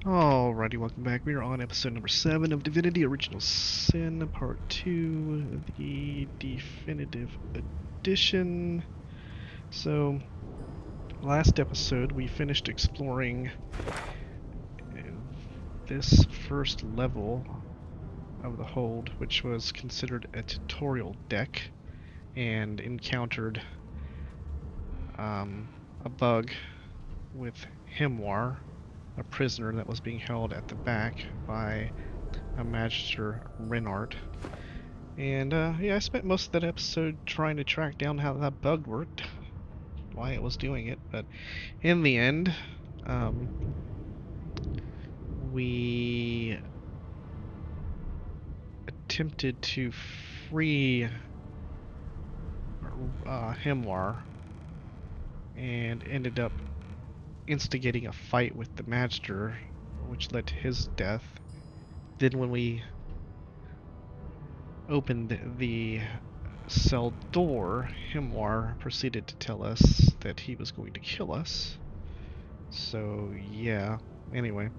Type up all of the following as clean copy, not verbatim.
Alrighty, welcome back. We are on episode number 7 of Divinity Original Sin, Part 2, the definitive edition. So, last episode we finished exploring this first level of the hold, which was considered a tutorial deck, and encountered a bug with Hemwar, a prisoner that was being held at the back by a Magister Renard. And yeah, I spent most of that episode trying to track down how that bug worked, why it was doing it, but in the end, we attempted to free Hemwar and ended up instigating a fight with the Magister, which led to his death. Then when we opened the cell door, Hemwar proceeded to tell us that he was going to kill us. So, yeah. Anyway.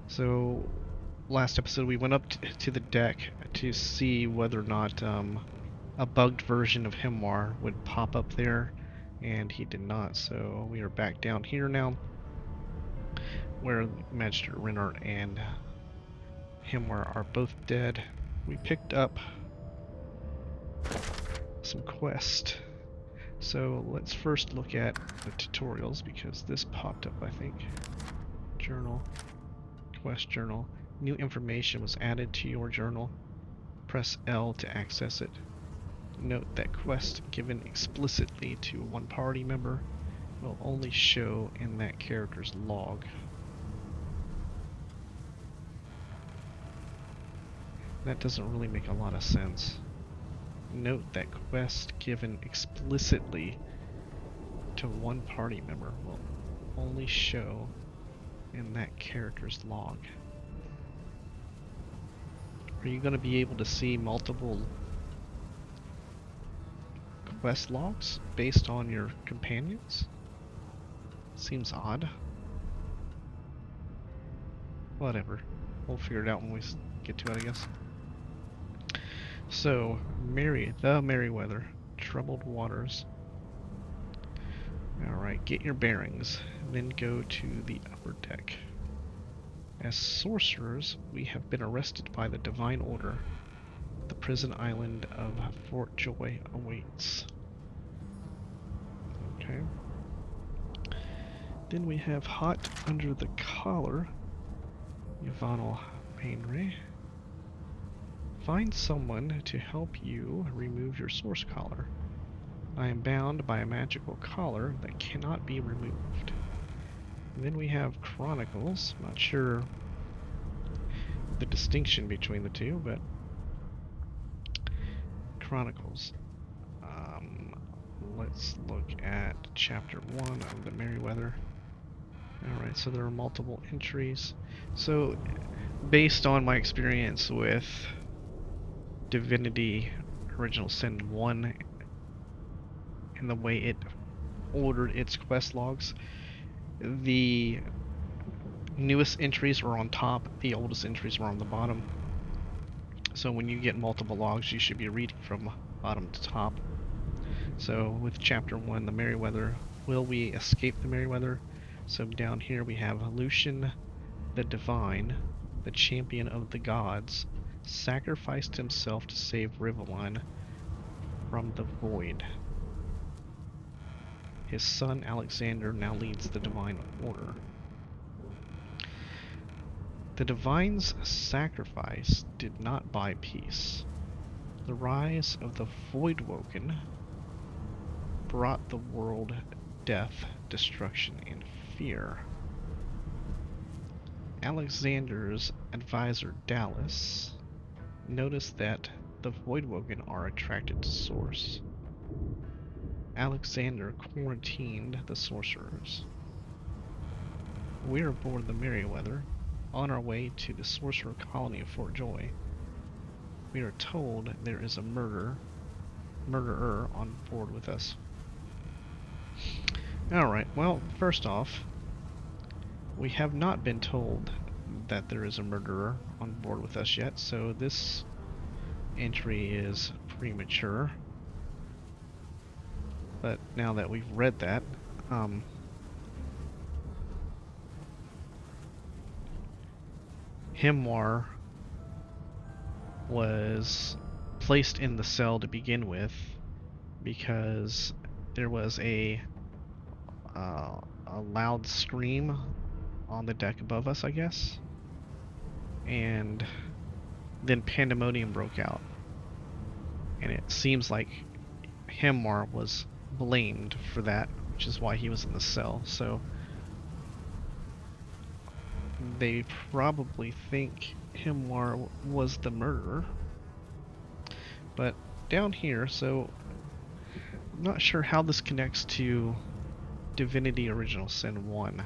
So, last episode we went up to the deck to see whether or not a bugged version of Hemwar would pop up there, and he did not. So, we are back down here now, where Magister Renard and Hemwar are both dead. We picked up some quest. So let's first look at the tutorials, because this popped up, I think. Journal. Quest journal. New information was added to your journal. Press L to access it. Note that quest given explicitly to one party member will only show in that character's log. That doesn't really make a lot of sense. Note that quest given explicitly to one party member will only show in that character's log. Are you going to be able to see multiple quest logs based on your companions? Seems odd. Whatever. We'll figure it out when we get to it, I guess. So, the Merryweather, troubled waters. Alright, get your bearings, then go to the upper deck. As sorcerers, we have been arrested by the Divine Order. The prison island of Fort Joy awaits. Okay. Then we have Hot Under the Collar, Yvanal Painray. Find someone to help you remove your source collar. I am bound by a magical collar that cannot be removed. And then we have Chronicles. Not sure the distinction between the two, but Chronicles. Let's look at chapter 1 of the Merryweather. Alright, so there are multiple entries. So, based on my experience with Divinity Original Sin 1 and the way it ordered its quest logs, the newest entries were on top, the oldest entries were on the bottom. So when you get multiple logs, you should be reading from bottom to top. So with chapter 1, the Merryweather, will we escape the Merryweather? So down here we have Lucian the Divine, the champion of the gods, sacrificed himself to save Rivaline from the void. His son Alexander now leads the Divine Order. The Divine's sacrifice did not buy peace. The rise of the Voidwoken brought the world death, destruction, and fear. Alexander's advisor Dallas noticed that the Voidwoken are attracted to Source. Alexander quarantined the sorcerers. We are aboard the Merryweather, on our way to the sorcerer colony of Fort Joy. We are told there is a murderer on board with us. Alright, well, first off, We have not been told that there is a murderer on board with us yet, so this entry is premature. But now that we've read that, Himwar was placed in the cell to begin with because there was a loud scream on the deck above us, I guess, and then pandemonium broke out, and it seems like Himwar was blamed for that, which is why he was in the cell. So they probably think Himwar was the murderer. But down here, so I'm not sure how this connects to Divinity Original Sin 1.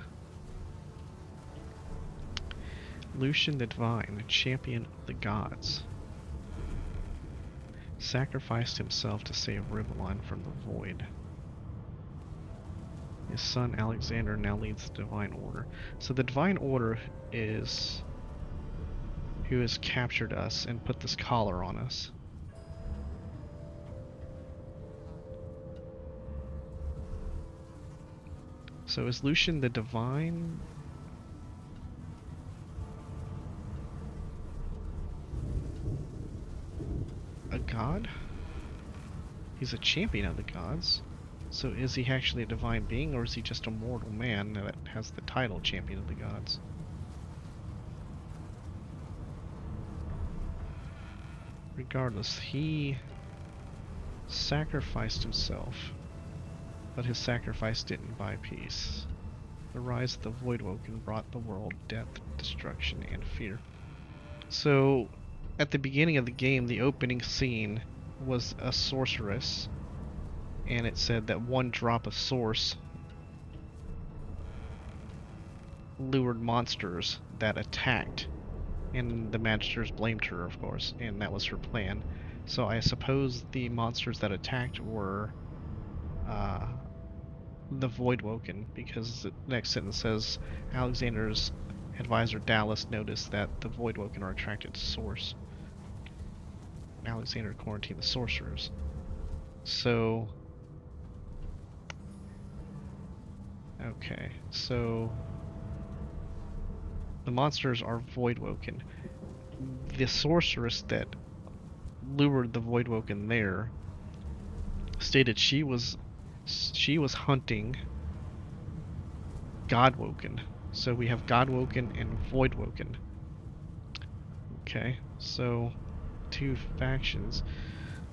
Lucian the Divine, champion of the gods, sacrificed himself to save Rivellon from the void. His son Alexander now leads the Divine Order. So the Divine Order is who has captured us and put this collar on us. So is Lucian the Divine? A god? He's a champion of the gods. So is he actually a divine being, or is he just a mortal man that has the title champion of the gods? Regardless, he sacrificed himself, but his sacrifice didn't buy peace. The rise of the Voidwoken brought the world death, destruction, and fear. So, at the beginning of the game, the opening scene was a sorceress, and it said that one drop of source lured monsters that attacked, and the Magisters blamed her, of course, and that was her plan. So I suppose the monsters that attacked were the Voidwoken, because the next sentence says Alexander's advisor Dallas noticed that the Voidwoken are attracted to Source. Alexander quarantined the sorcerers. So okay, so the monsters are Voidwoken. The sorceress that lured the Voidwoken there stated she was hunting Godwoken. So we have Godwoken and Voidwoken. Okay, so two factions.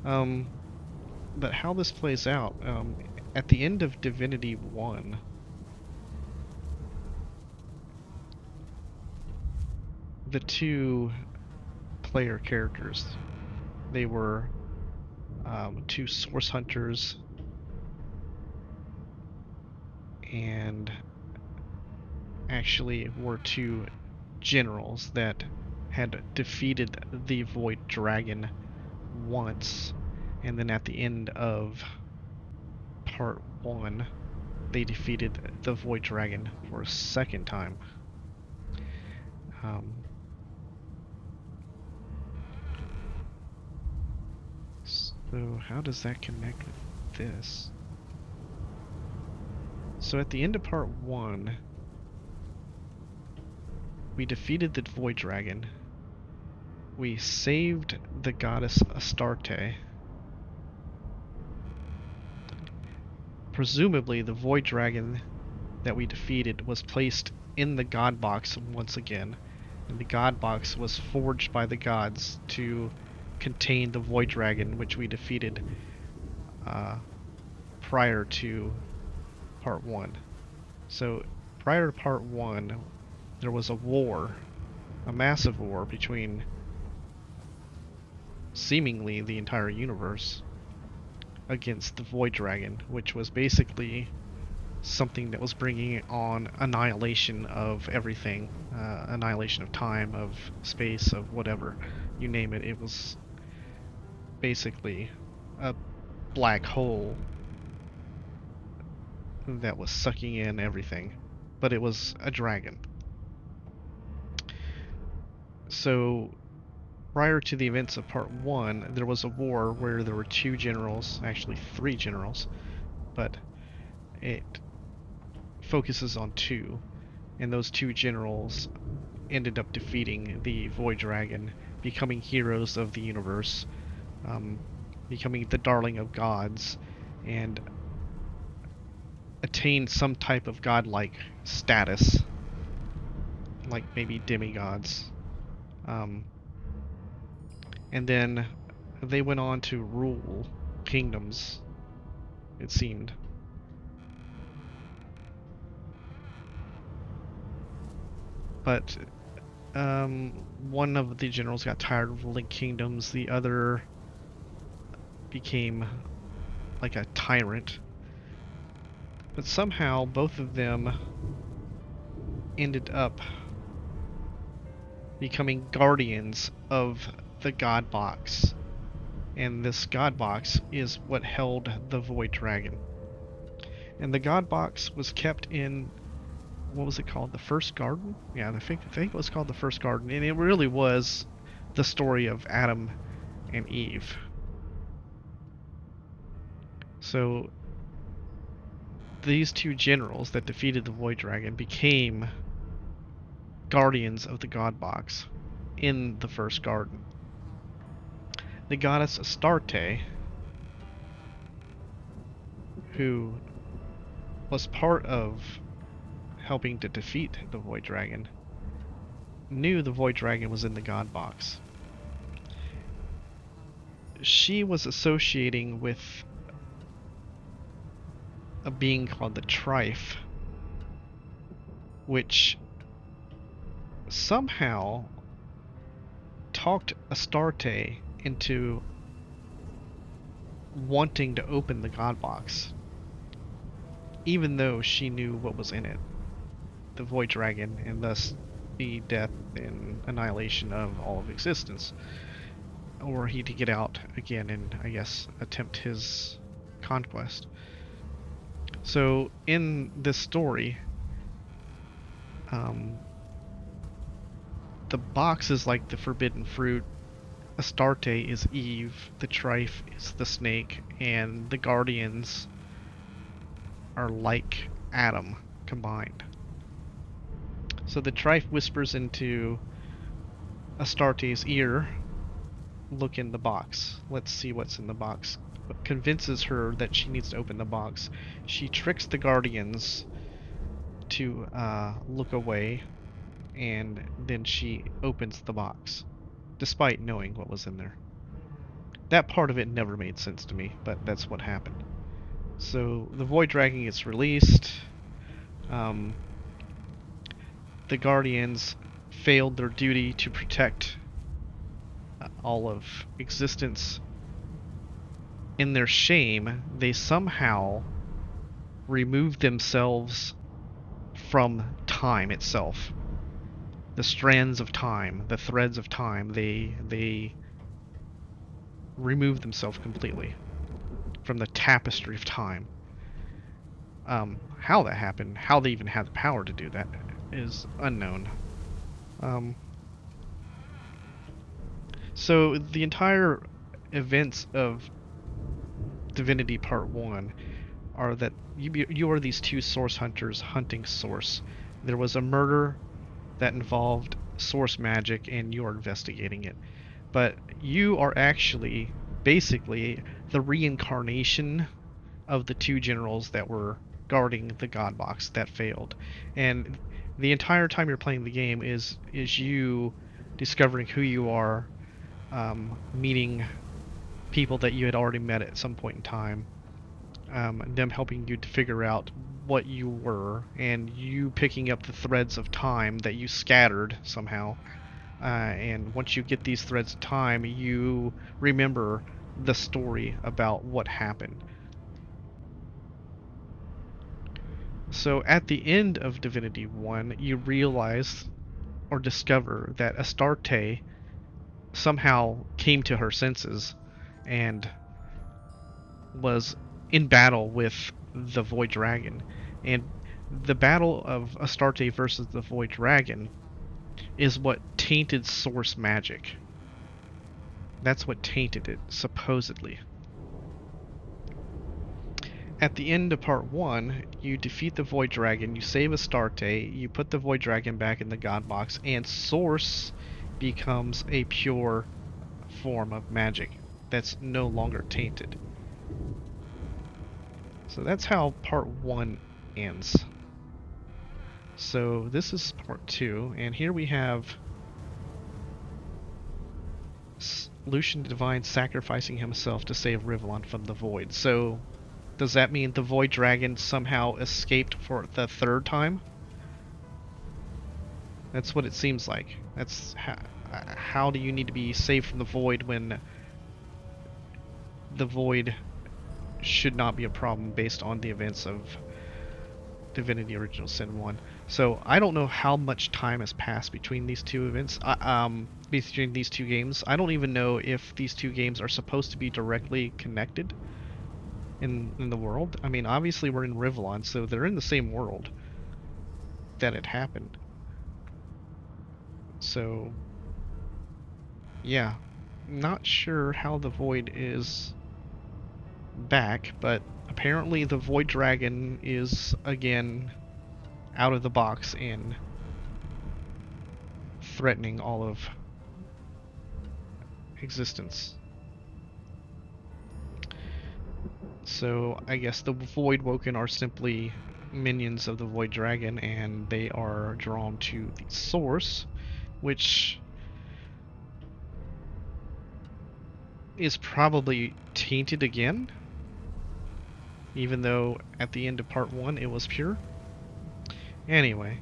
But how this plays out, at the end of Divinity 1, the two player characters, they were two source hunters and actually were two generals that had defeated the Void Dragon once, and then at the end of part 1 they defeated the Void Dragon for a second time. So how does that connect with this? So at the end of part 1, we defeated the Void Dragon. We saved the goddess Astarte. Presumably the Void Dragon that we defeated was placed in the God Box once again. And the God Box was forged by the gods to contain the Void Dragon, which we defeated prior to part 1. So prior to part 1, there was a war, a massive war between seemingly the entire universe against the Void Dragon, which was basically something that was bringing on annihilation of everything, annihilation of time, of space, of whatever, you name it. It was basically a black hole that was sucking in everything. but it was a dragon. So prior to the events of part 1, there was a war where there were 2 generals, actually 3 generals, but it focuses on 2, and those 2 generals ended up defeating the Void Dragon, becoming heroes of the universe, becoming the darling of gods, and attained some type of godlike status, like maybe demigods. Um, and then they went on to rule kingdoms, it seemed. But one of the generals got tired of ruling kingdoms, the other became like a tyrant. But somehow both of them ended up becoming guardians of the God Box. And this God Box is what held the Void Dragon. And the God Box was kept in, what was it called? The First Garden? Yeah, I think it was called the First Garden. And it really was the story of Adam and Eve. So these 2 generals that defeated the Void Dragon became guardians of the God Box in the First Garden. The goddess Astarte, who was part of helping to defeat the Void Dragon, knew the Void Dragon was in the God Box. She was associating with a being called the Trife, which somehow talked Astarte into wanting to open the God Box, even though she knew what was in it, the Void Dragon, and thus the death and annihilation of all of existence. Or he to get out again and, I guess, attempt his conquest. So in this story, the box is like the forbidden fruit, Astarte is Eve, the Trife is the snake, and the Guardians are like Adam combined. So the Trife whispers into Astarte's ear, "Look in the box. Let's see what's in the box." But convinces her that she needs to open the box. She tricks the Guardians to look away, and then she opens the box, despite knowing what was in there. That part of it never made sense to me, but that's what happened. So the Void Dragon gets released. The Guardians failed their duty to protect all of existence. In their shame, they somehow removed themselves from time itself. The strands of time, the threads of time, they removed themselves completely from the tapestry of time. How that happened, how they even had the power to do that, is unknown. So the entire events of Divinity Part 1 are that you are these 2 source hunters hunting source. There was a murder that involved source magic and you are investigating it. But you are actually basically the reincarnation of the 2 generals that were guarding the God Box that failed. And the entire time you're playing the game is you discovering who you are, meeting people that you had already met at some point in time, them helping you to figure out what you were, and you picking up the threads of time that you scattered somehow. And once you get these threads of time, you remember the story about what happened. So at the end of Divinity 1, you realize or discover that Astarte somehow came to her senses and was in battle with the Void Dragon. And The battle of Astarte versus the Void Dragon is what tainted Source magic. That's what tainted it, supposedly. At the end of part 1, you defeat the Void Dragon, you save Astarte, you put the Void Dragon back in the God Box, and Source becomes a pure form of magic that's no longer tainted. So that's how part 1 ends. So this is part 2, and here we have Lucian Divine sacrificing himself to save Rivellon from the Void. So does that mean the Void Dragon somehow escaped for the 3rd time? That's what it seems like. That's how do you need to be saved from the Void when the Void should not be a problem based on the events of Divinity Original Sin 1. So I don't know how much time has passed between these two events, between these two games. I don't even know if these two games are supposed to be directly connected in the world. I mean, obviously we're in Rivellon, so they're in the same world that it happened. So, yeah, not sure how the Void is back, but apparently the Void Dragon is again out of the box and threatening all of existence. So I guess the Void Woken are simply minions of the Void Dragon, and they are drawn to the source, which is probably tainted again, even though at the end of part 1 it was pure. Anyway,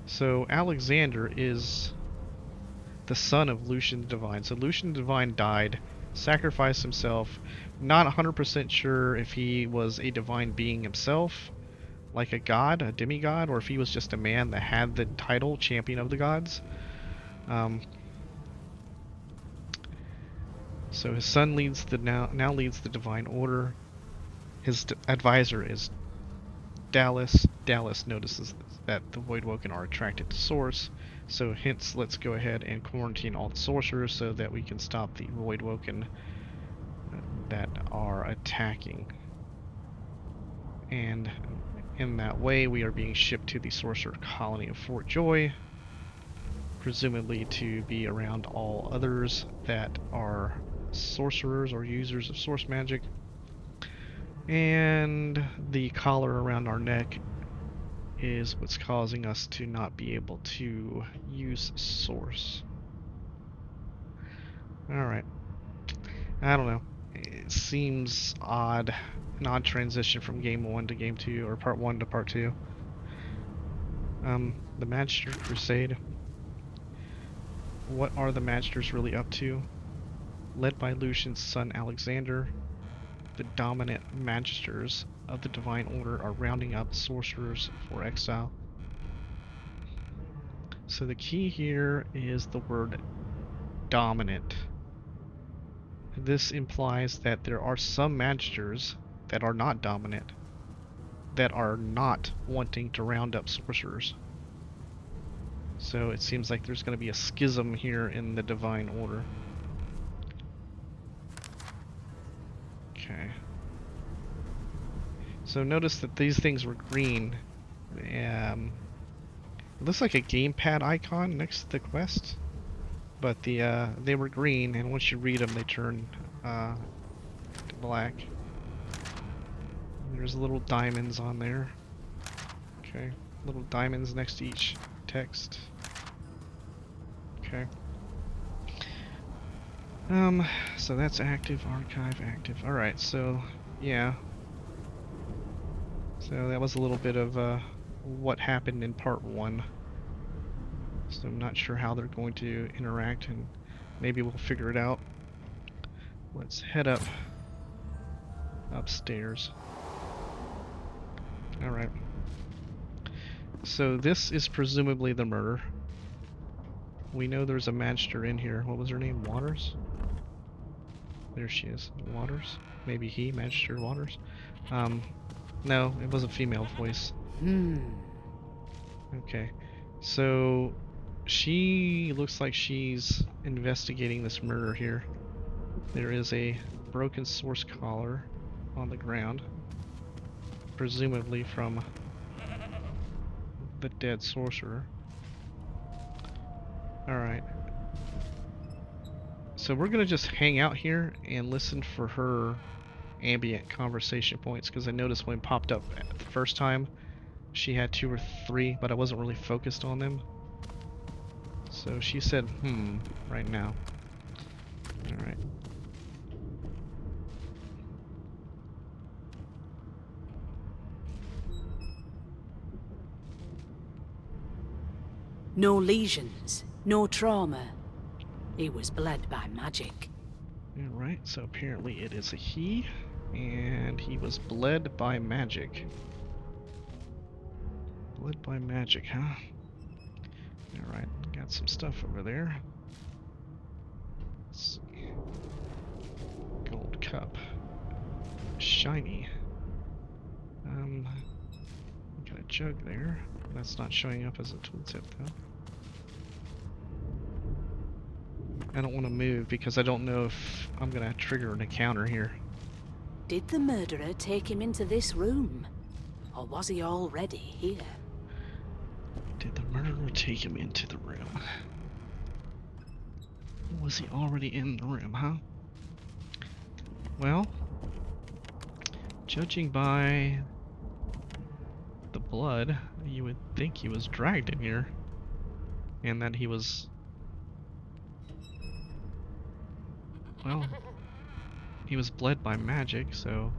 so Alexander is the son of Lucian the Divine. So Lucian the Divine died, sacrificed himself. Not 100% sure if he was a divine being himself, like a god, a demigod, or if he was just a man that had the title Champion of the Gods. So his son leads the now leads the Divine Order. His advisor is Dallas. Dallas notices that the Void Woken are attracted to Source, so hence let's go ahead and quarantine all the sorcerers so that we can stop the Void Woken that are attacking. And in that way we are being shipped to the sorcerer colony of Fort Joy, presumably to be around all others that are sorcerers or users of source magic. And the collar around our neck is what's causing us to not be able to use source. Alright. I don't know. It seems odd. An odd transition from game 1 to game 2, or part 1 to part 2. The Magister Crusade. What are the Magisters really up to? Led by Lucian's son Alexander, the dominant Magisters of the Divine Order are rounding up sorcerers for exile. So the key here is the word dominant. This implies that there are some Magisters that are not dominant, that are not wanting to round up sorcerers. So it seems like there's going to be a schism here in the Divine Order. Okay. So notice that these things were green. It looks like a gamepad icon next to the quest, but they were green, and once you read them, they turn to black. There's little diamonds on there. Okay, little diamonds next to each text. Okay. So that's active, archive active. Alright, so yeah. So that was a little bit of what happened in part 1. So I'm not sure how they're going to interact, and maybe we'll figure it out. Let's head upstairs. Alright. So this is presumably the murder. We know there's a Magister in here. What was her name? Waters? There she is. Waters? Maybe he, Magister Waters? No, it was a female voice. Okay. So she looks like she's investigating this murder here. There is a broken source collar on the ground, presumably from the dead sorcerer. Alright. So we're gonna just hang out here and listen for her ambient conversation points, because I noticed when it popped up the first time she had 2 or 3, but I wasn't really focused on them. So she said right now. Alright. No lesions, no trauma. He was bled by magic. Alright, so apparently it is a he, and he was bled by magic. Bled by magic, huh? Alright, got some stuff over there. Let's see. Gold cup. Shiny. Got a jug there. That's not showing up as a tooltip though. I don't want to move because I don't know if I'm gonna trigger an encounter here. Did the murderer take him into this room? Or was he already here? Did the murderer take him into the room? Was he already in the room, huh? Well, judging by the blood, you would think he was dragged in here. And that he was... well, he was bled by magic, so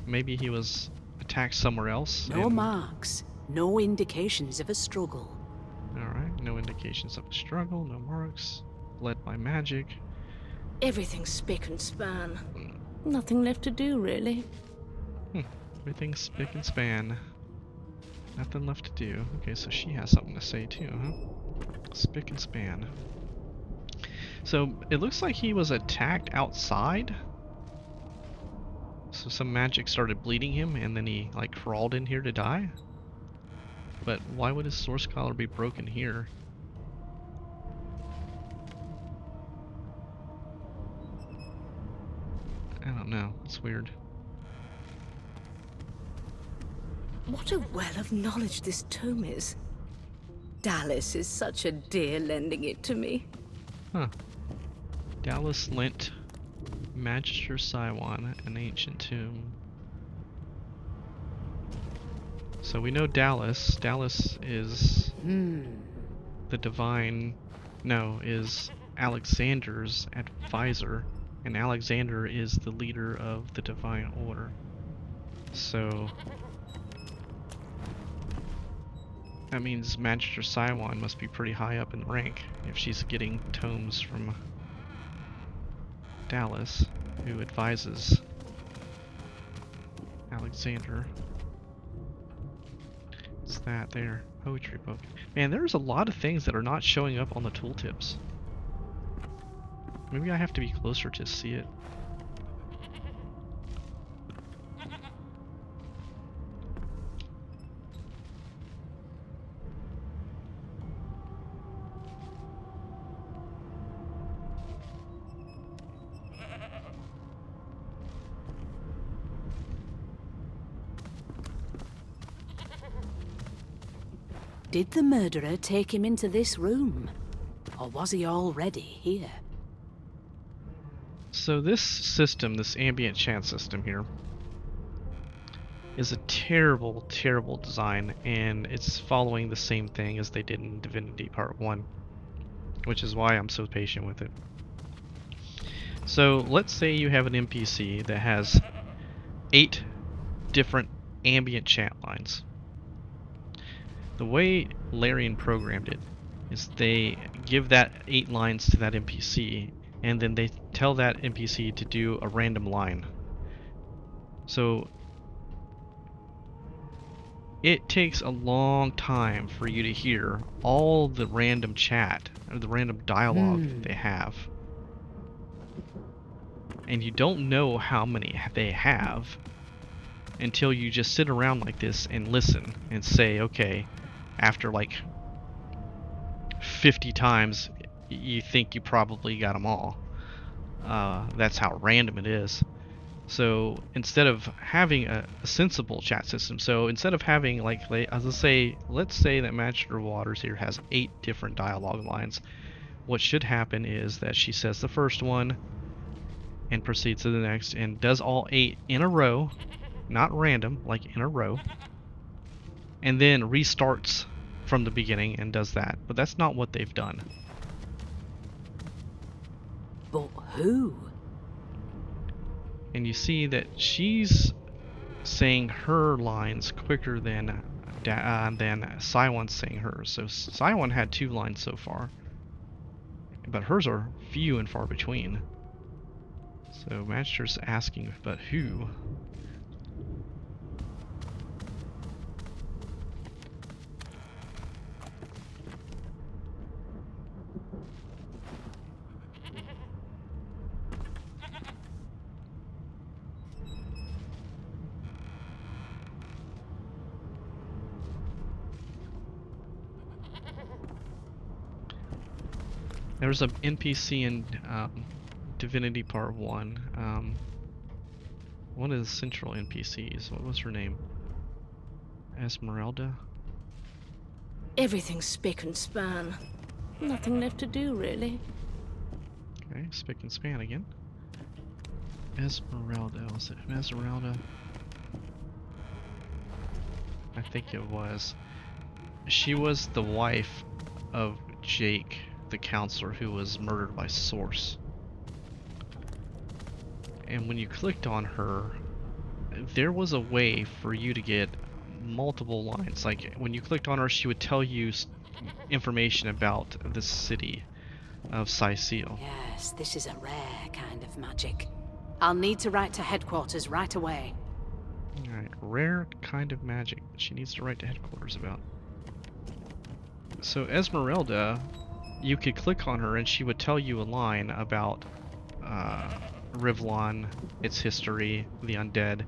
maybe he was attacked somewhere else. No marks, no indications of a struggle. Alright, no indications of a struggle, no marks, bled by magic. Everything's spick and span. Nothing left to do, really. Everything's spick and span. Nothing left to do. Okay, so she has something to say too, huh? Spick and span. So it looks like he was attacked outside. So some magic started bleeding him and then he like crawled in here to die. But why would his source collar be broken here? I don't know. It's weird. What a well of knowledge this tome is. Dallas is such a dear lending it to me. Huh. Dallas lent Magister Saiwan an ancient tomb. So we know Dallas. Dallas is the divine... no, is Alexander's advisor. And Alexander is the leader of the Divine Order. So... that means Magister Saiwan must be pretty high up in rank if she's getting tomes from Dallas, who advises Alexander. What's that there? Poetry book. Man, there's a lot of things that are not showing up on the tooltips. Maybe I have to be closer to see it. Did the murderer take him into this room? Or was he already here? So this system, this ambient chant system here, is a terrible, terrible design, and it's following the same thing as they did in Divinity Part 1, which is why I'm so patient with it. So let's say you have an NPC that has 8 different ambient chant lines. The way Larian programmed it is they give that 8 lines to that NPC, and then they tell that NPC to do a random line. So it takes a long time for you to hear all the random chat, or the random dialogue they have. And you don't know how many they have until you just sit around like this and listen and say, okay, after like 50 times, you think you probably got them all. That's how random it is. So instead of having a sensible chat system, so instead of having like, let's say that Magister Waters here has 8 different dialogue lines, what should happen is that she says the first one and proceeds to the next and does all 8 in a row, not random, like in a row, and then restarts from the beginning and does that. But that's not what they've done. But who? And you see that she's saying her lines quicker than Siwon's saying hers. So Siwon had 2 lines so far, but hers are few and far between. So Magister's asking, but who? There's an NPC in Divinity Part 1. One of the central NPCs. What was her name? Esmeralda? Everything's spick and span. Nothing left to do, really. Okay, spick and span again. Esmeralda. Was it Esmeralda? I think it was. She was the wife of Jake, the counselor who was murdered by Source. And when you clicked on her, there was a way for you to get multiple lines. Like when you clicked on her, she would tell you information about the city of Cyseal. Yes, this is a rare kind of magic. I'll need to write to headquarters right away. Alright, rare kind of magic that she needs to write to headquarters about. So Esmeralda, you could click on her and she would tell you a line about Rivlon, its history, the undead,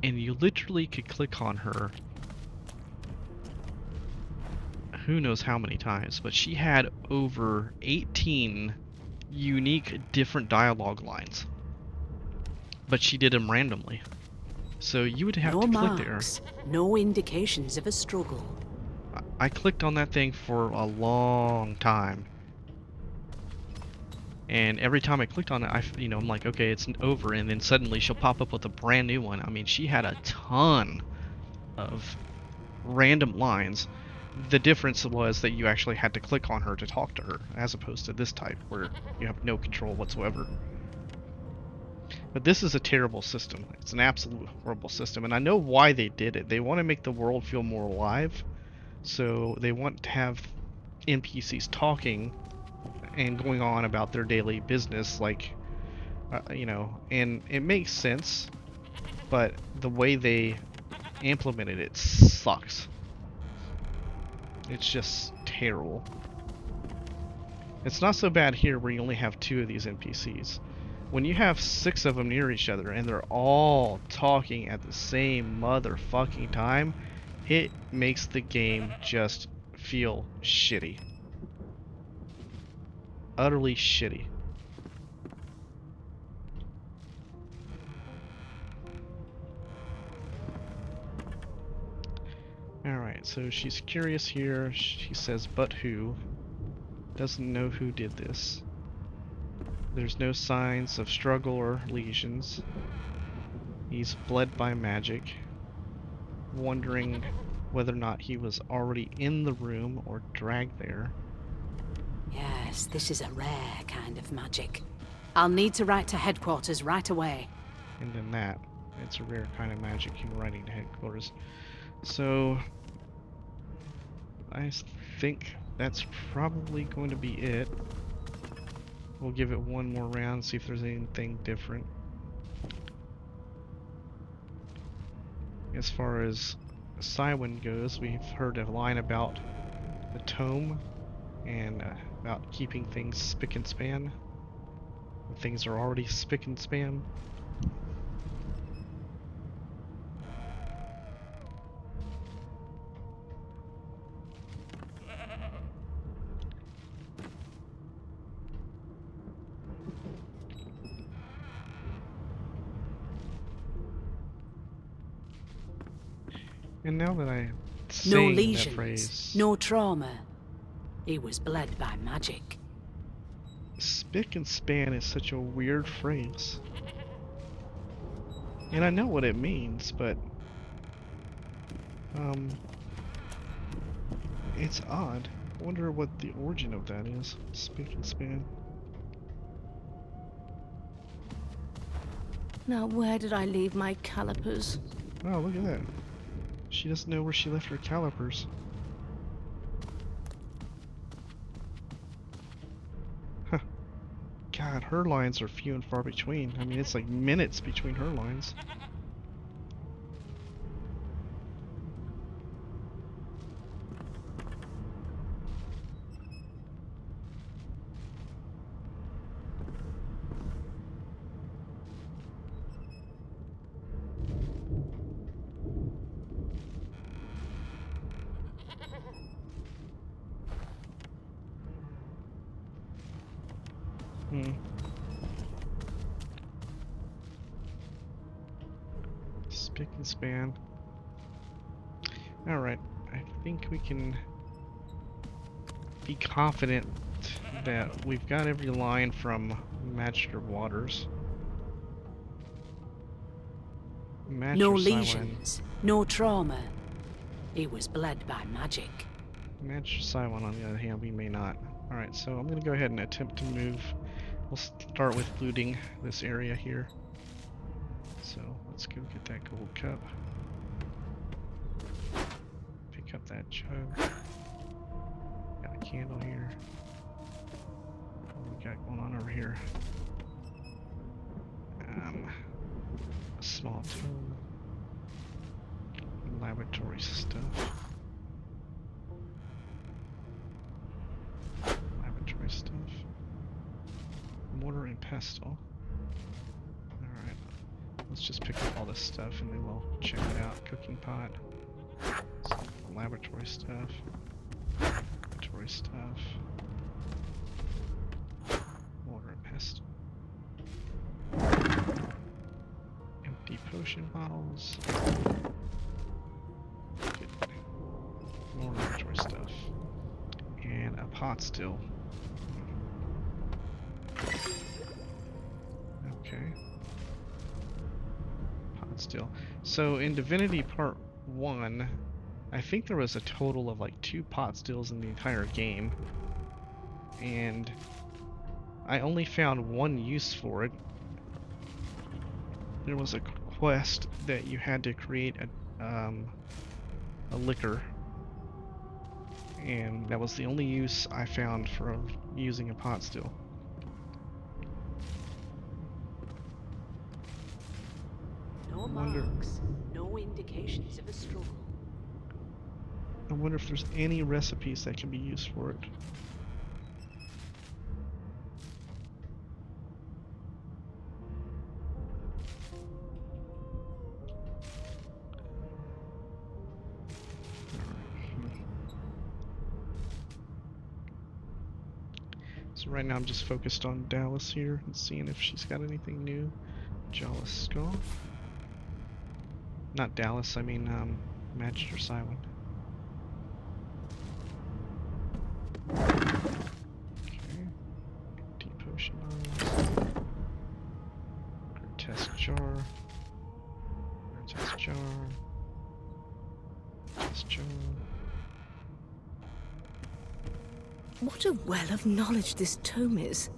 and you literally could click on her who knows how many times, but she had over 18 unique different dialogue lines, but she did them randomly. So you would have No to click marks, no indications of a struggle. there. I clicked on that thing for a long time. And every time I clicked on it, I'm like, okay, it's over, and then suddenly she'll pop up with a brand new one. I mean, she had a ton of random lines. The difference was that you actually had to click on her to talk to her, as opposed to this type, where you have no control whatsoever. But this is a terrible system. It's an absolute horrible system, and I know why they did it. They want to make the world feel more alive, so they want to have NPCs talking and going on about their daily business, like, and it makes sense, but the way they implemented it sucks. It's just terrible. It's not so bad here where you only have 2 of these NPCs. When you have 6 of them near each other and they're all talking at the same motherfucking time, it makes the game just feel shitty. Utterly shitty. Alright, so she's curious here. She says, but who? Doesn't know who did this. There's no signs of struggle or lesions. He's bled by magic. Wondering whether or not he was already in the room or dragged there. Yes, this is a rare kind of magic. I'll need to write to headquarters right away. And then that. It's a rare kind of magic in writing to headquarters. So I think that's probably going to be it. We'll give it one more round, see if there's anything different. As far as Siwon goes, we've heard a line about the tome and about keeping things spick and span. When things are already spick and span. And now that I No saying that lesions, phrase, no trauma. He was bled by magic. spick and span is such a weird phrase. And I know what it means, but it's odd. I wonder what the origin of that is. Spick and span. Now, where did I leave my calipers? Oh, look at that. She doesn't know where she left her calipers. Huh. God, her lines are few and far between. I mean, it's like minutes between her lines. Hmm. Spick and span. Alright, I think we can be confident that we've got every line from Magister Waters. No Magister lesions, no trauma. He was bled by magic. Magister Cylon, on the other hand, we may not. Alright, so I'm gonna go ahead and attempt to move. We'll start with looting this area here. So let's go get that gold cup. Pick up that jug. Got a candle here. What do we got going on over here? A small tome. Laboratory stuff. Laboratory stuff. Mortar and pestle. Alright. Let's just pick up all this stuff and then we'll check it out. Cooking pot. Some laboratory stuff. Laboratory stuff. Mortar and pestle. Empty potion bottles. Good. More laboratory stuff. And a pot still. Okay. Pot still. So in Divinity Part 1, I think there was a total of like 2 pot stills in the entire game. And I only found one use for it. There was a quest that you had to create a liquor. And that was the only use I found for using a pot still. No marks, no indications of a struggle. I wonder if there's any recipes that can be used for it. So right now I'm just focused on Dallas here and seeing if she's got anything new. Jawless Skull. Not Dallas, I mean Magister Cylon. Okay. Empty potion bottles. Test jar. Test jar. Test jar. What a well of knowledge this tome is.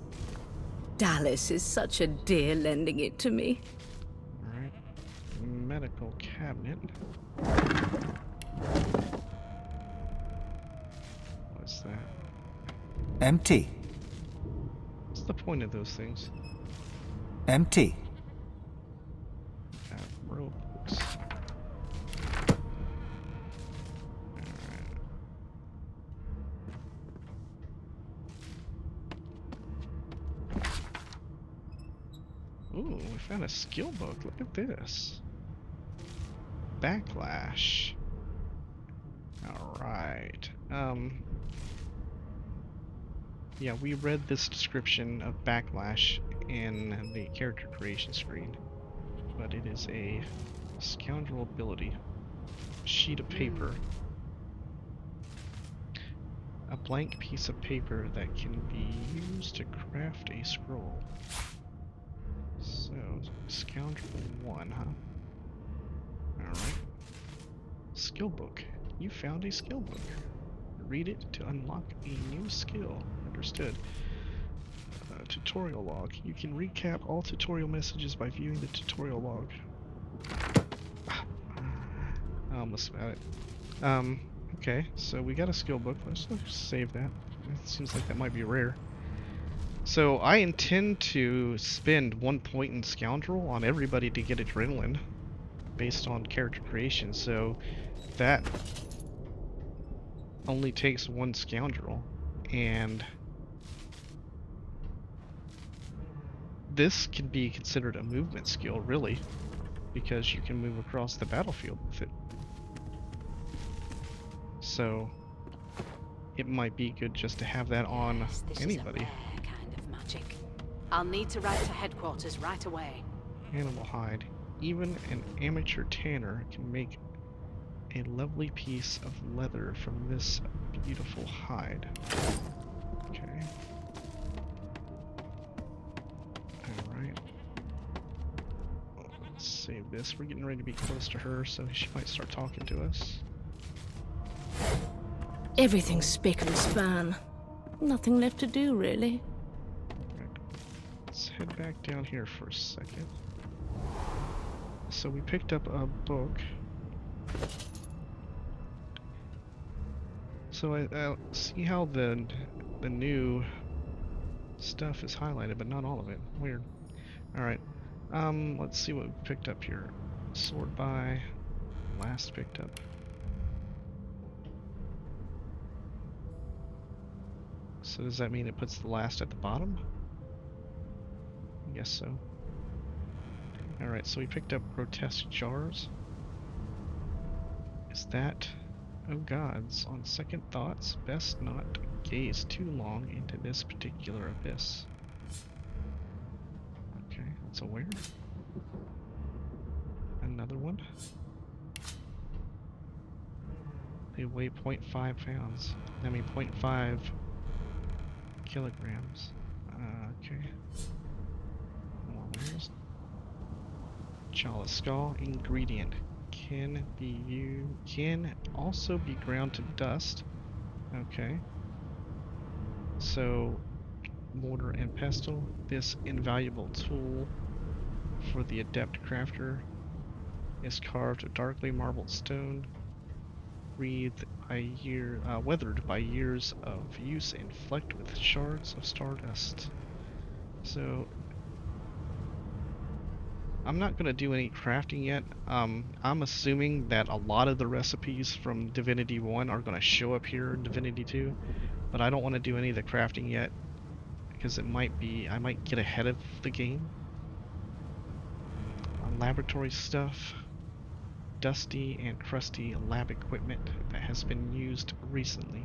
Dallas is such a dear lending it to me. Alright. Medical cabinet. What's that? Empty. What's the point of those things? Empty. Ropes. Ooh, we found a skill book. Look at this. Backlash. Alright. Yeah, we read this description of Backlash in the character creation screen. But it is a scoundrel ability. sheet of paper. A blank piece of paper that can be used to craft a scroll. So, Scoundrel 1, huh? Alright. Skill book. You found a skill book. Read it to unlock a new skill. Understood. Tutorial log. You can recap all tutorial messages by viewing the tutorial log. I almost found it. Okay, so we got a skill book. Let's save that. It seems like that might be rare. So I intend to spend 1 point in Scoundrel on everybody to get adrenaline based on character creation, so that only takes 1 Scoundrel, and this can be considered a movement skill, really, because you can move across the battlefield with it. So it might be good just to have that on This anybody. is a rare kind of magic. I'll need to write to headquarters right away. Animal hide. Even an amateur tanner can make a lovely piece of leather from this beautiful hide. Okay. Alright. Let's save this. We're getting ready to be close to her, so she might start talking to us. Everything's spick and span. Nothing left to do, really. Right. Let's head back down here for a second. So we picked up a book. So I see how the new stuff is highlighted, but not all of it. Weird. Alright. Let's see what we picked up here. Sword by last picked up. So does that mean it puts the last at the bottom? I guess so. Alright, so we picked up grotesque jars. Is that... Oh gods, on second thoughts, best not gaze too long into this particular abyss. Okay, that's a where? Another one? They weigh 0.5 pounds. I mean 0.5 kilograms. Okay. More wares. Chalice skull ingredient can also be ground to dust. Okay. So mortar and pestle. This invaluable tool for the adept crafter is carved of darkly marbled stone, weathered by years of use and flecked with shards of stardust. So I'm not going to do any crafting yet. I'm assuming that a lot of the recipes from Divinity 1 are going to show up here in Divinity 2, but I don't want to do any of the crafting yet because it might be, I might get ahead of the game. Laboratory stuff. Dusty and crusty lab equipment that has been used recently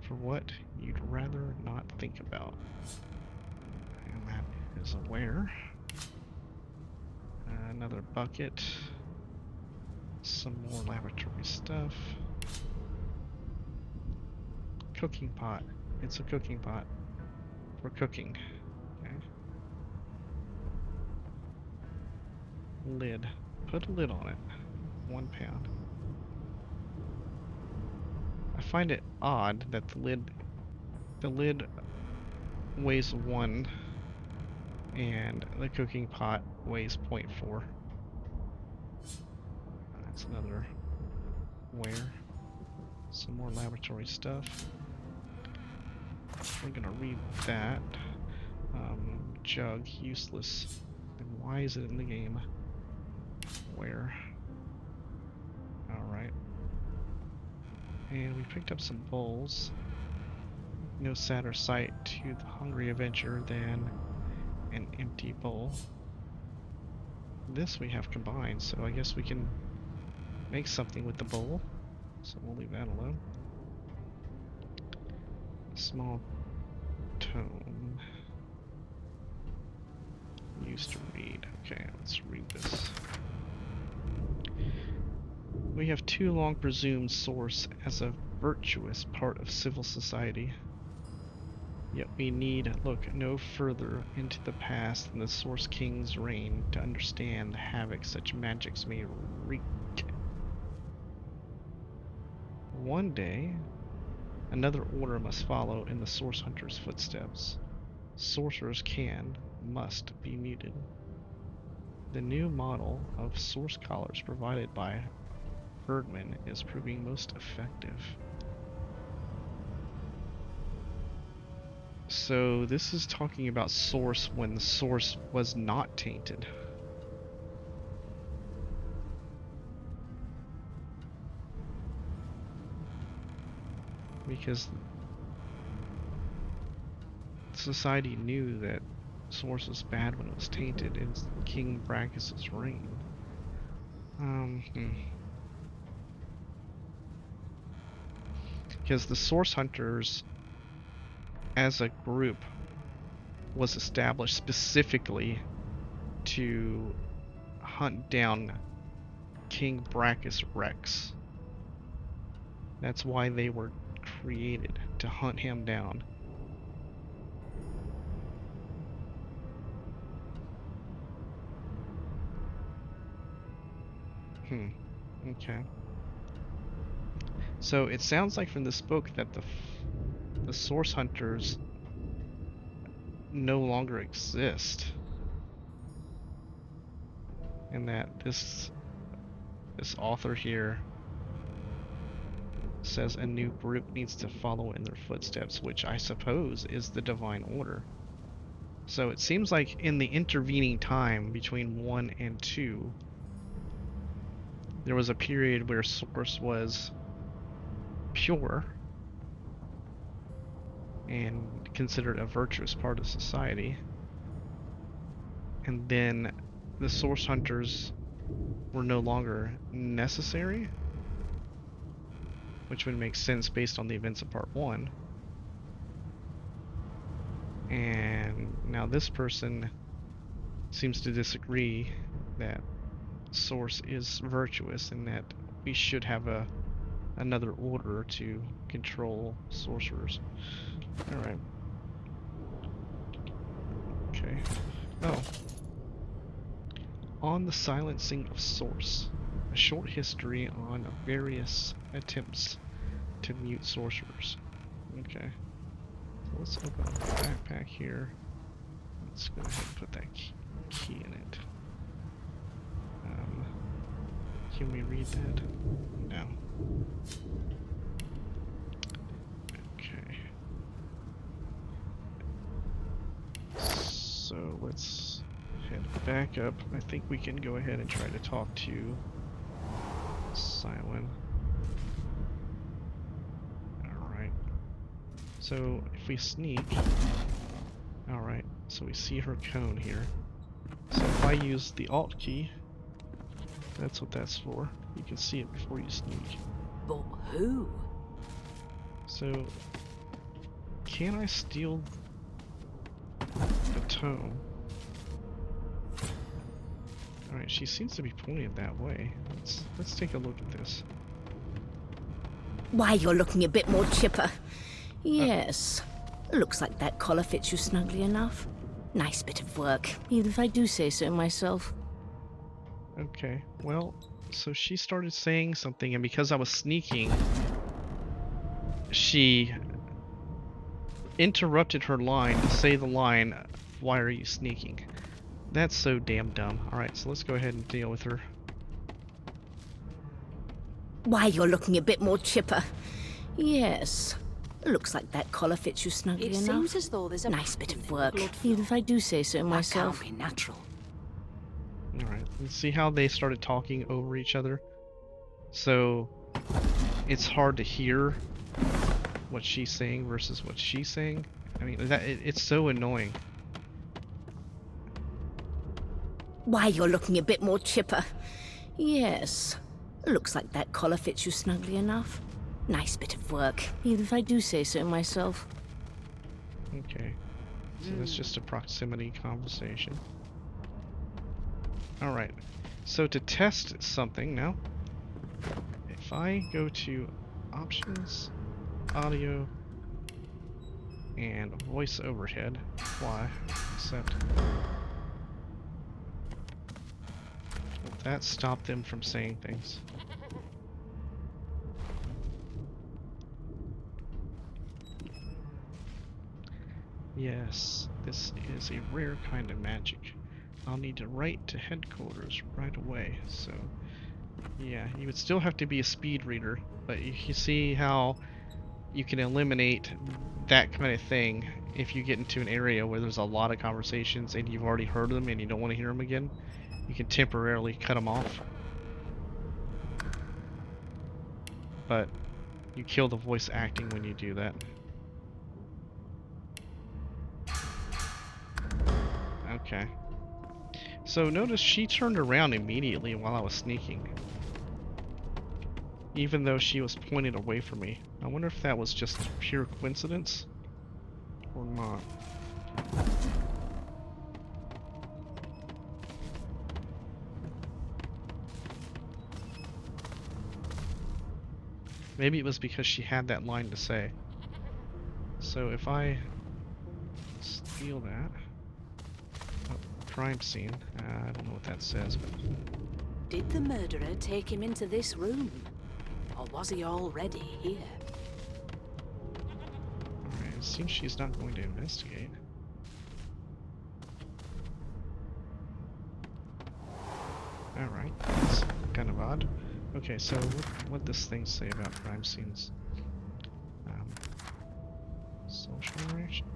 for what you'd rather not think about. And that is a where. Another bucket. Some more laboratory stuff. Cooking pot. It's a cooking pot for cooking. Okay. Lid. Put a lid on it. 1 pound. I find it odd that the lid weighs 1 and the cooking pot weighs 0.4. That's another where. Some more laboratory stuff. We're gonna read that. Jug, useless. And why is it in the game? Where? Alright. And we picked up some bowls. No sadder sight to the hungry adventurer than an empty bowl. This we have combined, so I guess we can make something with the bowl. So we'll leave that alone. Small tome. Used to read. Okay, let's read this. We have too long presumed Source as a virtuous part of civil society. Yet we need look no further into the past than the Source King's reign to understand the havoc such magics may wreak. One day, another order must follow in the Source Hunter's footsteps. Sorcerers must be muted. The new model of source collars provided by Birdman is proving most effective. So this is talking about Source when the Source was not tainted. Because society knew that Source was bad when it was tainted in King Brachus's reign. Because the Source Hunters as a group was established specifically to hunt down King Brachus Rex. That's why they were created, to hunt him down. Okay. So it sounds like from this book that the Source Hunters no longer exist, and that this author here says a new group needs to follow in their footsteps, which I suppose is the Divine Order. So it seems like in the intervening time between 1 and 2, there was a period where Source was pure and considered a virtuous part of society, and then the Source Hunters were no longer necessary, which would make sense based on the events of Part 1. And now this person seems to disagree that Source is virtuous and that we should have another order to control sorcerers. Alright. Okay. Oh. On the Silencing of Source. A short history on various attempts to mute sorcerers. Okay. So let's open up the backpack here. Let's go ahead and put that key in it. Can we read that? No. Okay. So let's head back up. I think we can go ahead and try to talk to Silent. Alright. So if we sneak... Alright, so we see her cone here. So if I use the Alt key, that's what that's for. You can see it before you sneak. But who? So, can I steal the tome? Alright, she seems to be pointed that way. Let's take a look at this. Why, you're looking a bit more chipper. Yes. Looks like that collar fits you snugly enough. Nice bit of work, even if I do say so myself. Okay, well, so she started saying something, and because I was sneaking, she interrupted her line to say the line, "Why are you sneaking?" That's so damn dumb. Alright, so let's go ahead and deal with her. Why, you're looking a bit more chipper. Yes. Looks like that collar fits you snugly It enough. seems as though there's a Nice bit pattern of in the work, blood even flow. if I do say so That myself. can't be natural. Alright, let's see how they started talking over each other. So, it's hard to hear what she's saying versus what she's saying. I mean, it's so annoying. Why, you're looking a bit more chipper. Yes. Looks like that collar fits you snugly enough. Nice bit of work, even if I do say so myself. Okay, so that's just a proximity conversation. Alright, so to test something now, if I go to options, audio, and voice overhead, apply, accept. Will that stop them from saying things? Yes, this is a rare kind of magic. I'll need to write to headquarters right away, so yeah, you would still have to be a speed reader, but you see how you can eliminate that kind of thing if you get into an area where there's a lot of conversations and you've already heard them and you don't want to hear them again. You can temporarily cut them off, but you kill the voice acting when you do that. Okay. So notice she turned around immediately while I was sneaking, even though she was pointed away from me. I wonder if that was just pure coincidence or not. Maybe it was because she had that line to say. So if I steal that, oh, crime scene. I don't know what that says, but Did the murderer take him into this room? Or was he already here? alright, it seems she's not going to investigate. Alright, that's kind of odd. Okay, so what this thing say about crime scenes? Social interaction?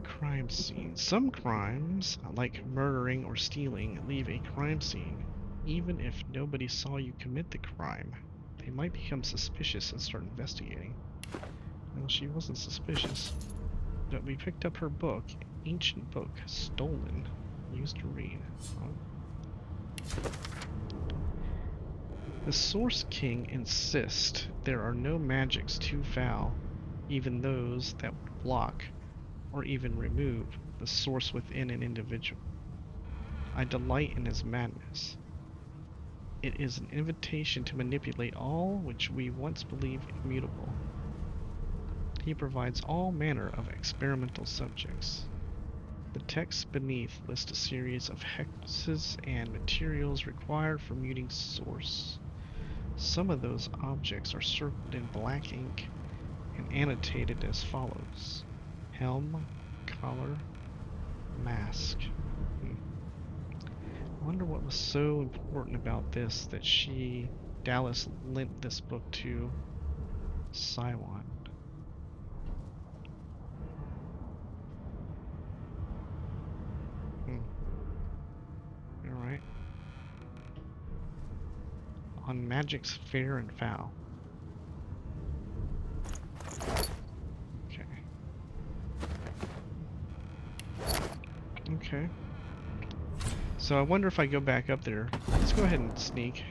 Crime scene. Some crimes, like murdering or stealing, leave a crime scene. Even if nobody saw you commit the crime, they might become suspicious and start investigating. Well, she wasn't suspicious. But we picked up her book, ancient book, stolen, used to read. Oh. The Source King insists there are no magics too foul, even those that would block or even remove the source within an individual. I delight in his madness. It is an invitation to manipulate all which we once believed immutable. He provides all manner of experimental subjects. The text beneath lists a series of hexes and materials required for muting source. Some of those objects are circled in black ink and annotated as follows: helm, collar, mask. I wonder what was so important about this that Dallas lent this book to Siwan. Alright. On magic's fair and foul. Okay. Okay. So I wonder if I go back up there. Let's go ahead and sneak.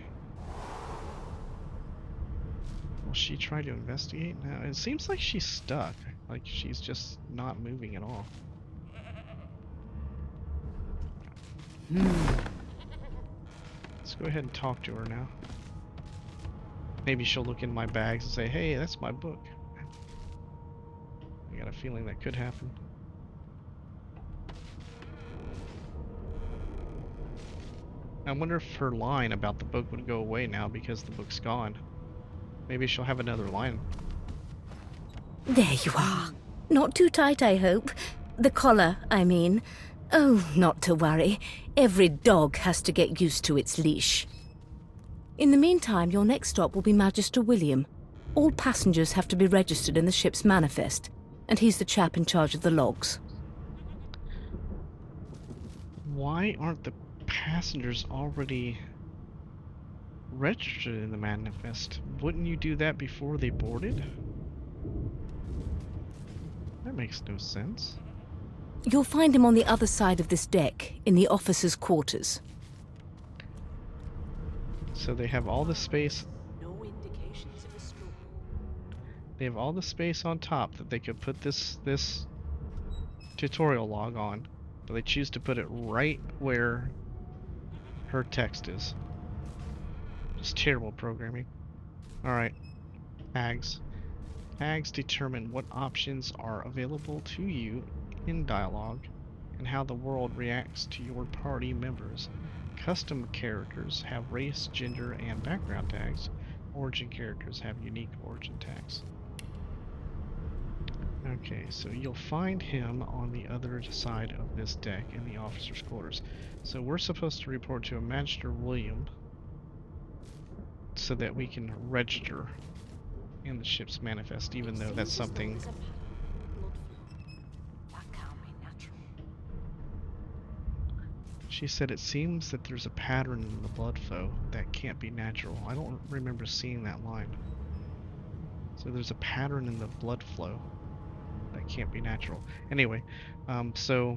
Will she try to investigate? No, it seems like she's stuck. Like she's just not moving at all. Let's go ahead and talk to her now. Maybe she'll look in my bags and say, hey, that's my book. I got a feeling that could happen. I wonder if her line about the book would go away now because the book's gone. Maybe she'll have another line. There you are. Not too tight, I hope. The collar, I mean. Oh, not to worry. Every dog has to get used to its leash. In the meantime, your next stop will be Magister William. All passengers have to be registered in the ship's manifest, and he's the chap in charge of the logs. Why aren't the passengers already registered in the manifest? Wouldn't you do that before they boarded? That makes no sense. You'll find him on the other side of this deck, in the officers' quarters. So they have all the space. No indications of a struggle. They have all the space on top that they could put this tutorial log on, but they choose to put it right where her text is. It's terrible programming. Alright. Tags. Tags determine what options are available to you in dialogue and how the world reacts to your party members. Custom characters have race, gender, and background tags. Origin characters have unique origin tags. Okay, so you'll find him on the other side of this deck in the officer's quarters. So we're supposed to report to a Magister William so that we can register in the ship's manifest, even though that's something... She said it seems that there's a pattern in the blood flow that can't be natural. I don't remember seeing that line. So there's a pattern in the blood flow that can't be natural. Anyway, so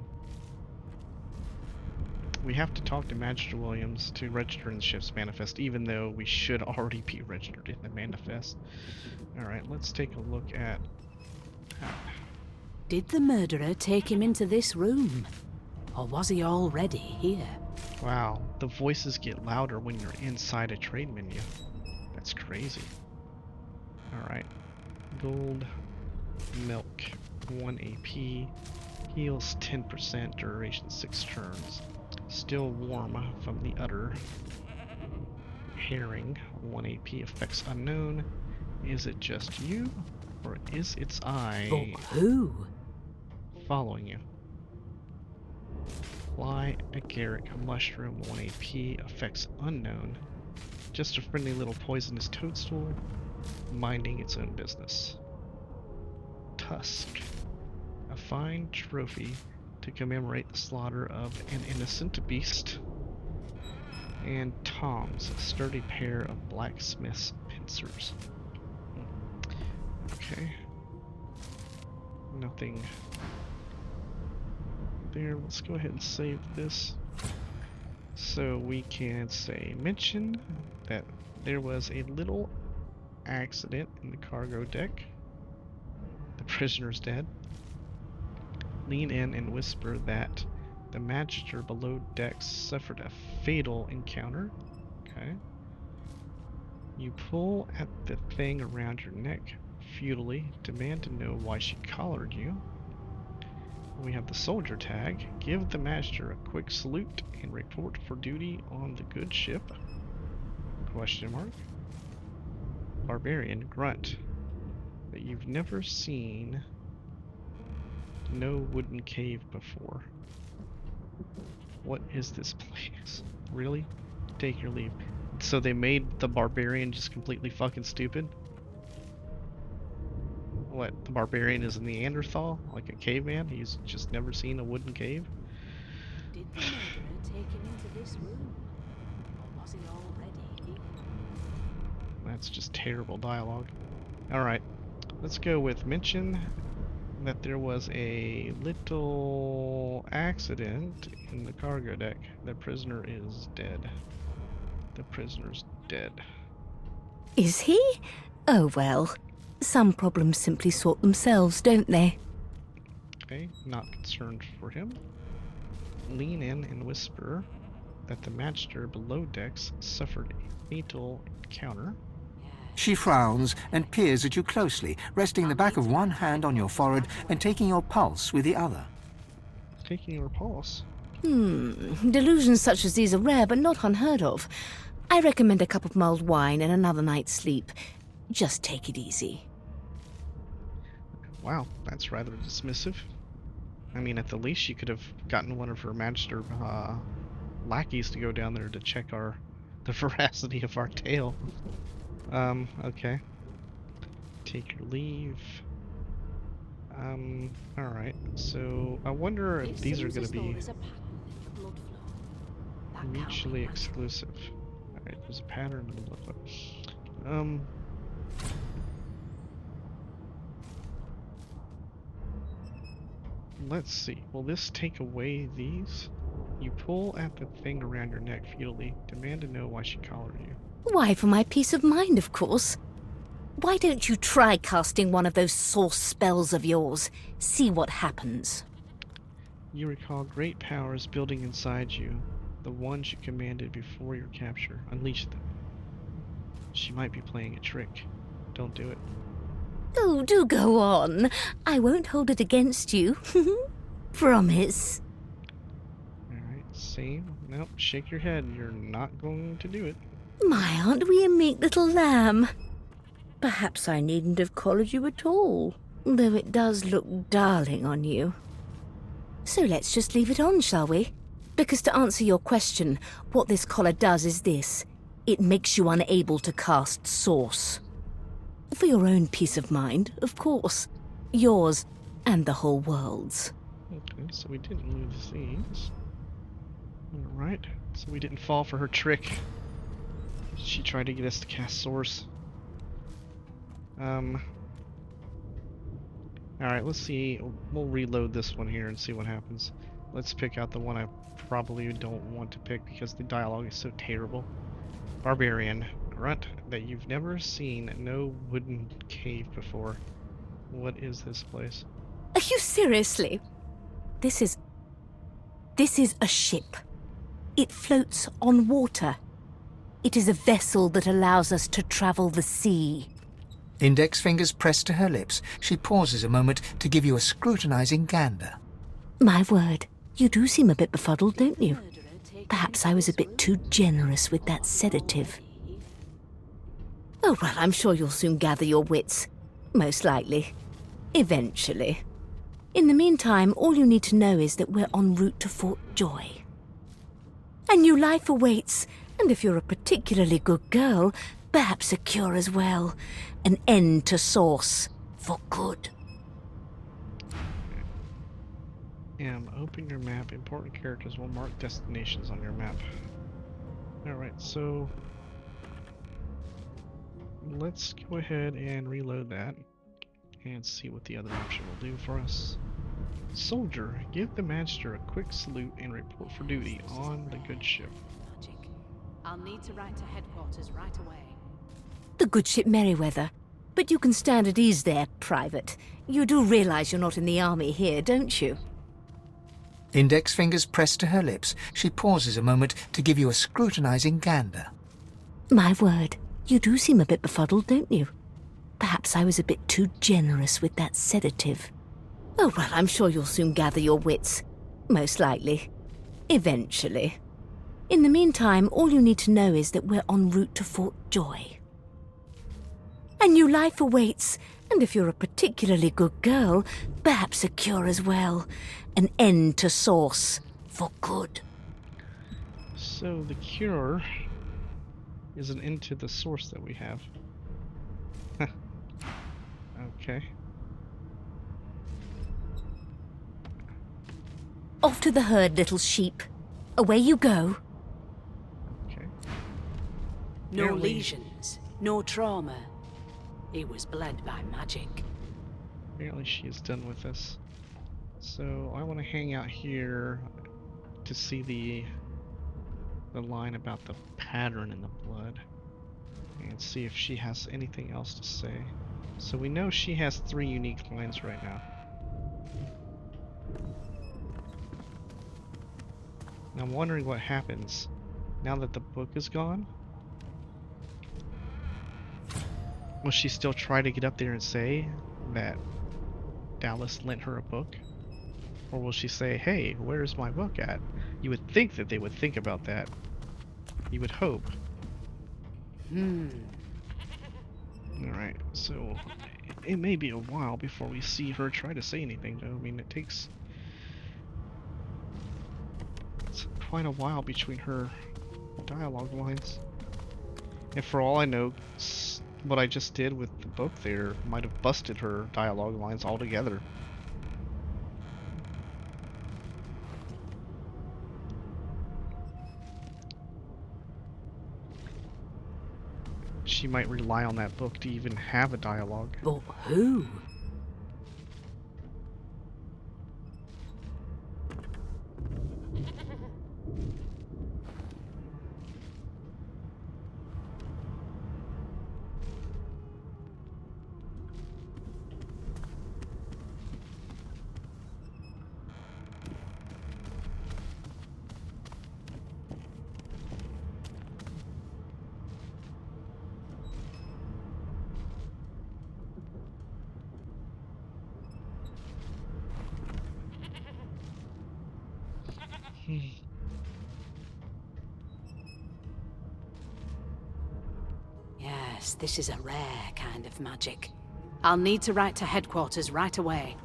we have to talk to Magister Williams to register in the ship's manifest, even though we should already be registered in the manifest. Alright, let's take a look at... Did the murderer take him into this room? Or was he already here? Wow, the voices get louder when you're inside a trade menu. That's crazy. Alright. Gold, milk, 1 AP, heals 10%, duration 6 turns. Still warm from the udder. Herring, 1 AP, effects unknown. Is it just you? Or is its eye who? following you? Fly, agaric, mushroom, 1 AP, effects unknown. Just a friendly little poisonous toadstool, minding its own business. Tusk, a fine trophy to commemorate the slaughter of an innocent beast. And tongs, a sturdy pair of blacksmith's pincers. Okay. Nothing there. Let's go ahead and save this. So we can say, mention that there was a little accident in the cargo deck. The prisoner's dead. Lean in and whisper that the Magister below decks suffered a fatal encounter. Okay. You pull at the thing around your neck futilely, demand to know why she collared you. We have the soldier tag. Give the Magister a quick salute and report for duty on the good ship. Question mark. Barbarian grunt. That you've never seen no wooden cave before. What is this place? Really? Take your leave. So they made the barbarian just completely fucking stupid? What, the barbarian is a Neanderthal? Like a caveman? He's just never seen a wooden cave? Did the murderer take him into this room? Or was he already here? That's just terrible dialogue. Alright, let's go with mention that there was a little accident in the cargo deck. The prisoner is dead. The prisoner's dead. Is he? Oh well. Some problems simply sort themselves, don't they? Okay, not concerned for him. Lean in and whisper that the Magister below decks suffered a fatal encounter. She frowns and peers at you closely, resting the back of one hand on your forehead and taking your pulse with the other. Taking your pulse. Delusions such as these are rare but not unheard of. I recommend a cup of mulled wine and another night's sleep. Just take it easy. Wow, that's rather dismissive. I mean, at the least she could have gotten one of her Magister lackeys to go down there to check the veracity of our tale. Okay. Take your leave. Alright, so I wonder if these are going to be mutually exclusive. Alright, there's a pattern in the blood flow. Let's see. Will this take away these? You pull at the thing around your neck futilely. Demand to know why she collared you. Why, for my peace of mind, of course. Why don't you try casting one of those source spells of yours? See what happens. You recall great powers building inside you, the ones you commanded before your capture. Unleash them. She might be playing a trick. Don't do it. Oh, do go on. I won't hold it against you. Promise. Alright, same. Nope, shake your head. You're not going to do it. My, aren't we a meek little lamb? Perhaps I needn't have collared you at all, though it does look darling on you. So let's just leave it on, shall we? Because to answer your question, what this collar does is this. It makes you unable to cast Source. For your own peace of mind, of course. Yours and the whole world's. Okay, so we didn't lose these. Alright, so we didn't fall for her trick. She tried to get us to cast Source. Alright, let's see. We'll reload this one here and see what happens. Let's pick out the one I probably don't want to pick because the dialogue is so terrible. Barbarian. Grunt that you've never seen. No wooden cave before. What is this place? Are you seriously? This is a ship. It floats on water. It is a vessel that allows us to travel the sea. Index fingers pressed to her lips, she pauses a moment to give you a scrutinizing gander. My word, you do seem a bit befuddled, don't you? Perhaps I was a bit too generous with that sedative. Oh, well, I'm sure you'll soon gather your wits. Most likely. Eventually. In the meantime, all you need to know is that we're en route to Fort Joy. A new life awaits, and if you're a particularly good girl, perhaps a cure as well. An end to Source. For good. Open your map. Important characters will mark destinations on your map. Alright, so let's go ahead and reload that and see what the other option will do for us. Soldier, give the Magister a quick salute and report for duty on the good ship. Magic. I'll need to write to headquarters right away. The good ship Merryweather. But you can stand at ease there, Private. You do realize you're not in the army here, don't you? Index fingers pressed to her lips, she pauses a moment to give you a scrutinizing gander. My word, you do seem a bit befuddled, don't you? Perhaps I was a bit too generous with that sedative. Oh, well, I'm sure you'll soon gather your wits. Most likely. Eventually. In the meantime, all you need to know is that we're en route to Fort Joy. A new life awaits, and if you're a particularly good girl, perhaps a cure as well. An end to Source. For good. So the cure is an end to the source that we have. Okay. Off to the herd, little sheep. Away you go. Okay. No Here we- lesions, no trauma. He was bled by magic. Apparently she is done with us. So I want to hang out here to see the line about the pattern in the blood and see if she has anything else to say. So we know she has 3 unique lines right now. And I'm wondering what happens now that the book is gone. Will she still try to get up there and say that Dallas lent her a book? Or will she say, hey, where's my book at? You would think that they would think about that. You would hope. Alright, so it may be a while before we see her try to say anything though. I mean, it's quite a while between her dialogue lines. And for all I know, what I just did with the book there might have busted her dialogue lines altogether. She might rely on that book to even have a dialogue. But who? Yes, this is a rare kind of magic. I'll need to write to headquarters right away.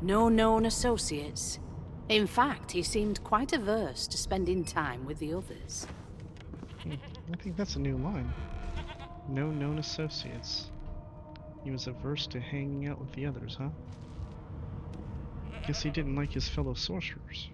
No known associates. In fact, he seemed quite averse to spending time with the others. I think that's a new line. No known associates. He was averse to hanging out with the others, huh? Guess he didn't like his fellow sorcerers.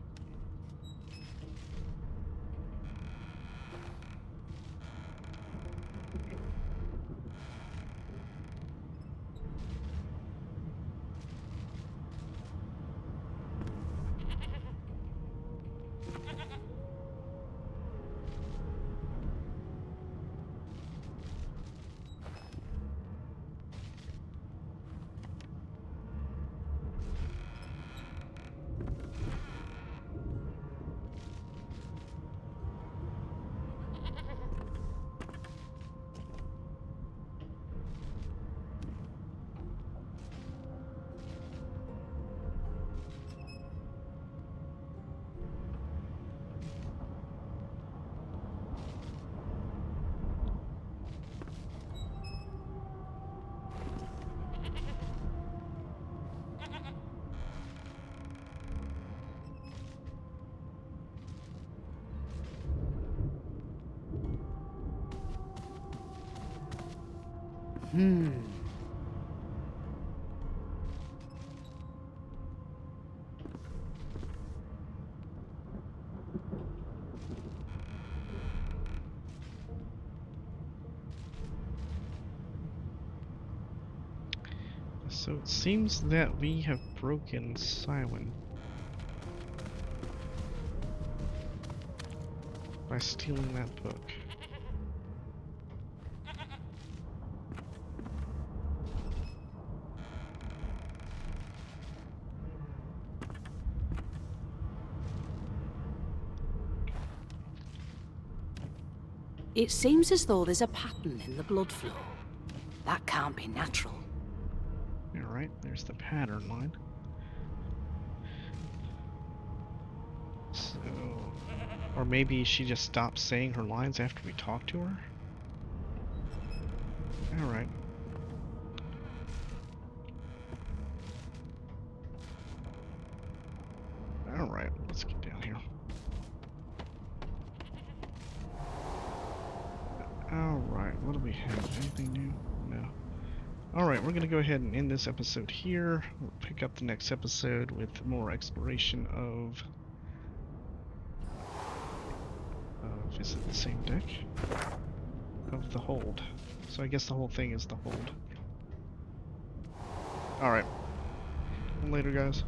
So it seems that we have broken Cylon by stealing that book. It seems as though there's a pattern in the blood flow. That can't be natural. Alright, there's the pattern line. So, or maybe she just stopped saying her lines after we talked to her? Alright. Alright, let's get down here. Alright, what do we have? Anything new? No. Alright, we're gonna go ahead and end this episode here. We'll pick up the next episode with more exploration of is it the same deck? Of the hold. So I guess the whole thing is the hold. Alright. Later, guys.